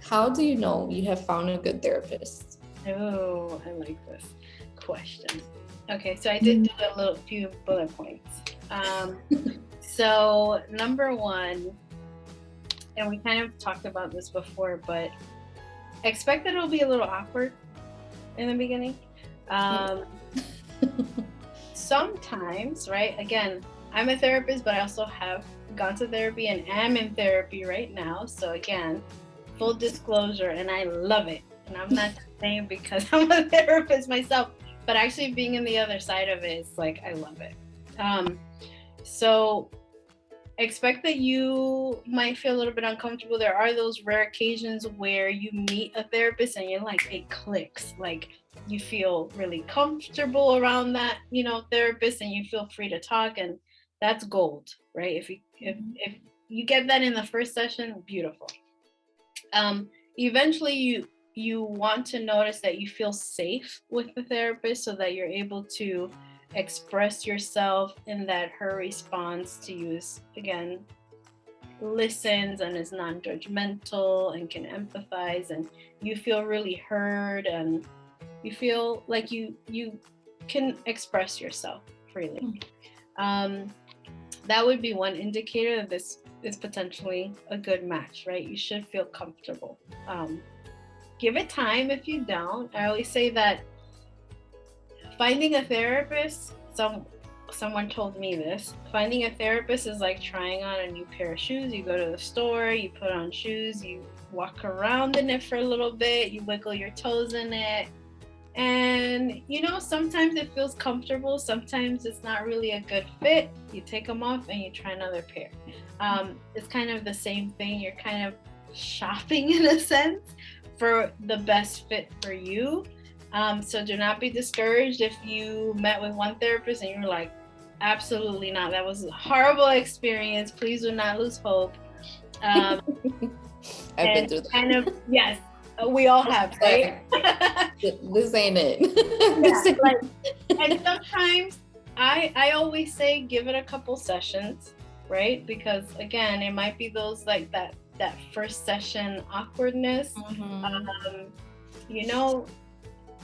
How do you know you have found a good therapist? Oh, I like this question. Okay, so I did do a few bullet points. So number one, and we kind of talked about this before, but expect that it'll be a little awkward in the beginning. Sometimes, right? Again, I'm a therapist, but I also have gone to therapy and am in therapy right now. So again, full disclosure, and I love it. And I'm not saying because I'm a therapist myself, but actually being in the other side of it is like, I love it. So expect that you might feel a little bit uncomfortable. There are those rare occasions where you meet a therapist and you're like, it clicks. Like you feel really comfortable around that, therapist, and you feel free to talk, and that's gold, right? If you get that in the first session, beautiful. Eventually you want to notice that you feel safe with the therapist so that you're able to express yourself, and that her response to you is, again, listens and is non-judgmental and can empathize, and you feel really heard, and you feel like you can express yourself freely. That would be one indicator that this is potentially a good match, right? You should feel comfortable. Give it time. If you don't, I always say that finding a therapist, someone told me this, finding a therapist is like trying on a new pair of shoes. You go to the store, you put on shoes, you walk around in it for a little bit, you wiggle your toes in it, and sometimes it feels comfortable, sometimes it's not really a good fit. You take them off and you try another pair. It's kind of the same thing. You're kind of shopping in a sense for the best fit for you. So do not be discouraged if you met with one therapist and you're like, absolutely not, that was a horrible experience. Please do not lose hope. I've been through that. Kind of, yes, we all have, right? This ain't it. And sometimes I always say give it a couple sessions, right? Because again, it might be those like that first session awkwardness.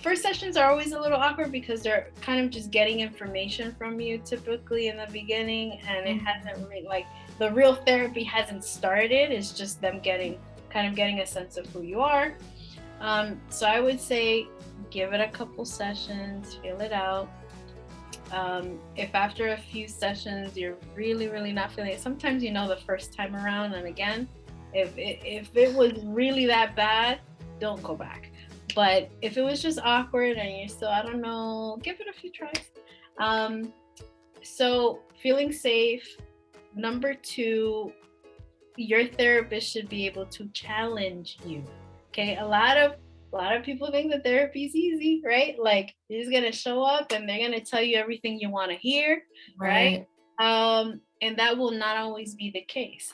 First sessions are always a little awkward because they're kind of just getting information from you typically in the beginning, and it hasn't really, like, the real therapy hasn't started. It's just them getting a sense of who you are. So I would say give it a couple sessions, feel it out. If after a few sessions you're really, really not feeling it, sometimes the first time around, and again, if it was really that bad, don't go back. But if it was just awkward and you're still, I don't know, give it a few tries. So feeling safe. Number two, your therapist should be able to challenge you. Okay, a lot of people think that therapy is easy, right? Like you're just gonna show up and they're gonna tell you everything you want to hear, right? And that will not always be the case.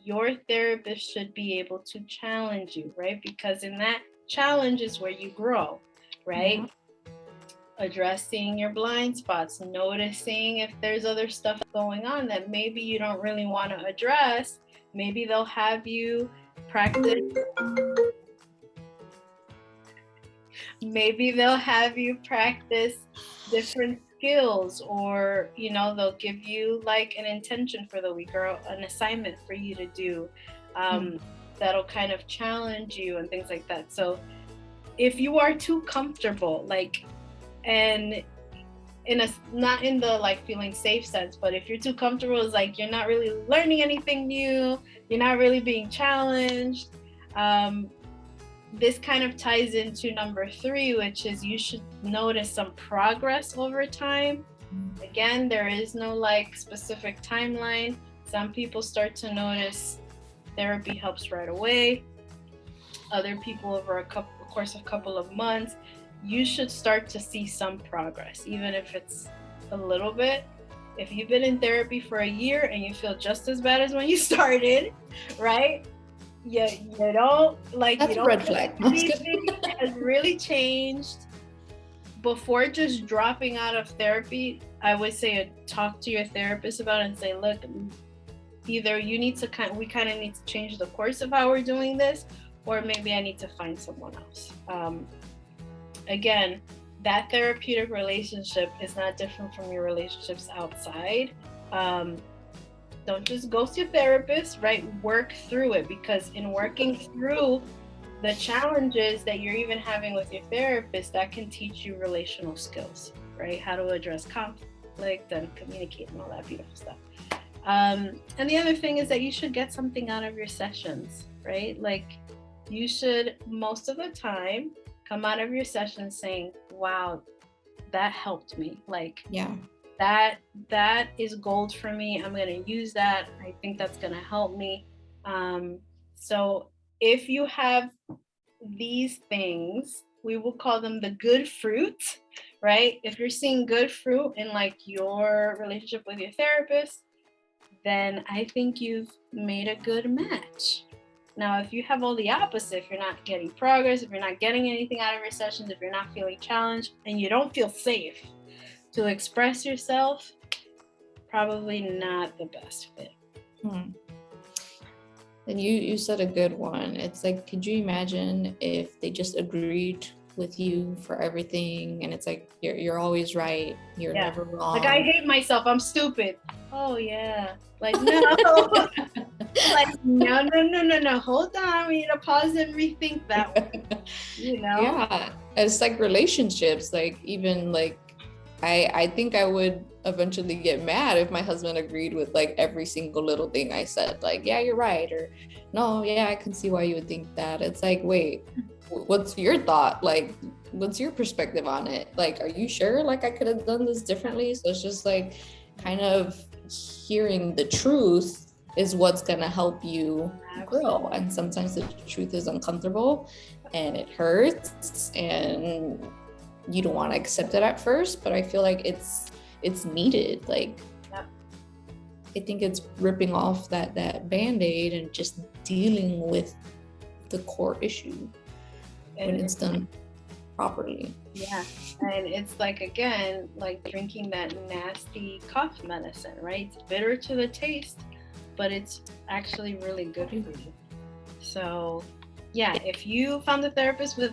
Your therapist should be able to challenge you, right? Because in that challenge is where you grow, right? Addressing your blind spots, noticing if there's other stuff going on that maybe you don't really want to address. Maybe they'll have you practice. Maybe they'll have you practice different skills, or they'll give you like an intention for the week or an assignment for you to do. That'll kind of challenge you and things like that. So if you are too comfortable, and not in the like feeling safe sense, but if you're too comfortable, it's like you're not really learning anything new, you're not really being challenged. This kind of ties into number 3, which is you should notice some progress over time. Again, there is no like specific timeline. Some people start to notice therapy helps right away. Other people over a course of a couple of months. You should start to see some progress, even if it's a little bit. If you've been in therapy for a year and you feel just as bad as when you started, right? You don't like. That's a red flag. Anything has really changed. Before just dropping out of therapy, I would say talk to your therapist about it and say, look, either you need to we kind of need to change the course of how we're doing this, or maybe I need to find someone else. Again, that therapeutic relationship is not different from your relationships outside. Don't just ghost your therapist, right? Work through it, because in working through the challenges that you're even having with your therapist, that can teach you relational skills, right? How to address conflict and communicate and all that beautiful stuff. And the other thing is that you should get something out of your sessions, right? Like, you should, most of the time, come out of your session saying, wow, that helped me. Like, Yeah. that is gold for me. I'm going to use that. I think that's going to help me. So if you have these things, we will call them the good fruit, right? If you're seeing good fruit in like your relationship with your therapist, then I think you've made a good match. Now, if you have all the opposite, if you're not getting progress, if you're not getting anything out of your sessions, if you're not feeling challenged, and you don't feel safe to express yourself, probably not the best fit. And you said a good one. It's like, could you imagine if they just agreed with you for everything, and it's like you're always right, you're never wrong. Like, I hate myself, I'm stupid. Oh yeah. Like, no. Like, no. Hold on. We need to pause and rethink that one. You know? Yeah. It's like relationships. Like, even like, I think I would eventually get mad if my husband agreed with like every single little thing I said. Like, yeah, you're right. Or no, yeah, I can see why you would think that. It's like, wait, what's your thought? Like, what's your perspective on it? Like, are you sure? Like, I could have done this differently. So it's just like kind of hearing the truth is what's going to help you grow. And sometimes the truth is uncomfortable and it hurts and you don't want to accept it at first, but I feel like it's needed. Like, I think it's ripping off that Band-Aid and just dealing with the core issue when it's done properly. Yeah. And it's like, again, like drinking that nasty cough medicine, right? It's bitter to the taste, but it's actually really good for you. So yeah, if you found a therapist with,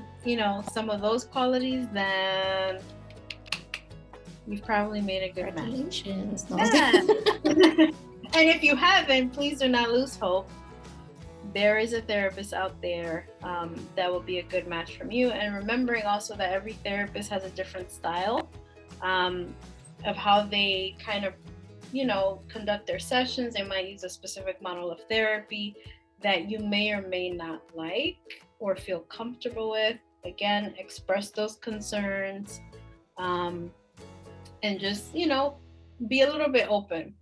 some of those qualities, then you've probably made a good match. Congratulations. No. Yeah. And if you haven't, please do not lose hope. There is a therapist out there that will be a good match from you. And remembering also that every therapist has a different style of how they kind of, conduct their sessions. They might use a specific model of therapy that you may or may not like or feel comfortable with. Again, express those concerns and just, be a little bit open.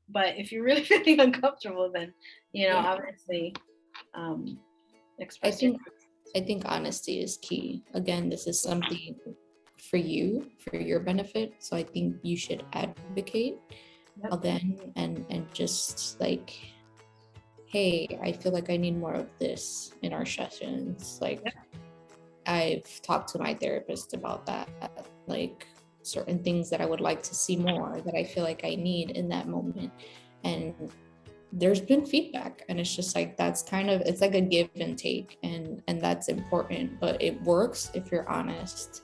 But if you're really feeling uncomfortable, then, obviously express I think honesty is key. Again, this is something for you, for your benefit. So I think you should advocate again and just like, hey, I feel like I need more of this in our sessions. Like, I've talked to my therapist about that, like certain things that I would like to see more, that I feel like I need in that moment. And there's been feedback, and it's just like, that's kind of, it's like a give and take, and that's important, but it works if you're honest.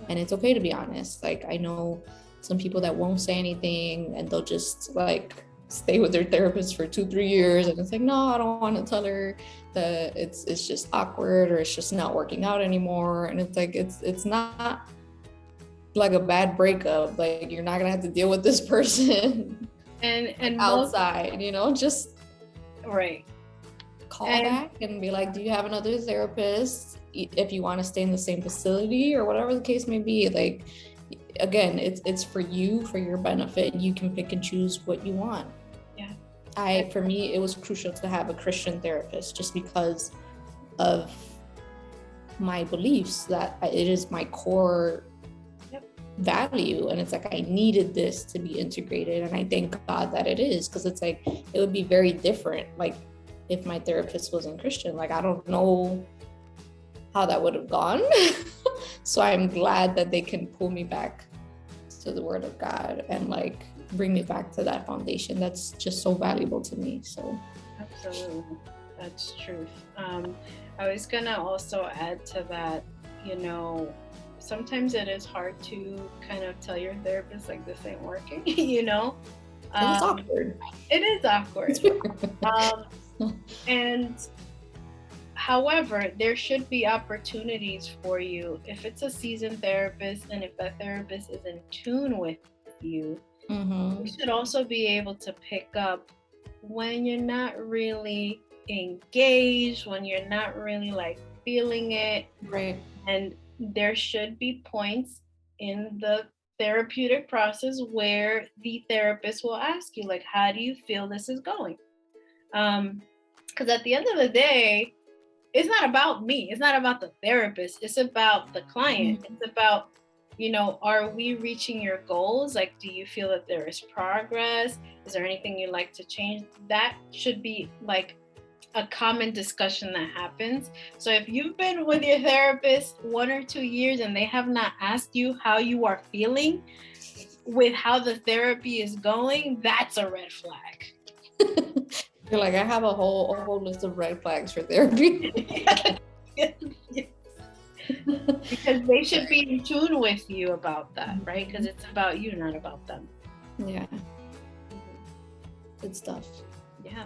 And it's okay to be honest. Like, I know some people that won't say anything and they'll just like stay with their therapist for 2-3 years, and it's like, no, I don't want to tell her that it's just awkward, or it's just not working out anymore. And it's like, it's not like a bad breakup. Like, you're not gonna have to deal with this person and outside, just right, call back and be like, do you have another therapist if you want to stay in the same facility, or whatever the case may be. Like, again, it's for you, for your benefit. You can pick and choose what you want. For me, it was crucial to have a Christian therapist, just because of my beliefs, that it is my core value. And it's like, I needed this to be integrated, and I thank God that it is, because it's like, it would be very different like if my therapist wasn't Christian. Like, I don't know how that would have gone. So I'm glad that they can pull me back to the Word of God and like bring me back to that foundation that's just so valuable to me. So That's truth. I was gonna also add to that, you know, sometimes it is hard to kind of tell your therapist like this ain't working, you know. It's Um, awkward. it is awkward. And however, there should be opportunities for you if it's a seasoned therapist and if that therapist is in tune with you. Mm-hmm. You should also be able to pick up when you're not really engaged, when you're not really like feeling it. Right. And there should be points in the therapeutic process where the therapist will ask you, like, how do you feel this is going? Because at the end of the day, it's not about me. It's not about the therapist. It's about the client. Mm-hmm. It's about, you know, are we reaching your goals? Like, do you feel that there is progress? Is there anything you'd like to change? That should be like a common discussion that happens. So if you've been with your therapist 1 or 2 years and they have not asked you how you are feeling with how the therapy is going, that's a red flag. You're like, I have a whole list of red flags for therapy. Because they should be in tune with you about that, right? Because it's about you, not about them. Yeah. Good stuff. Yeah.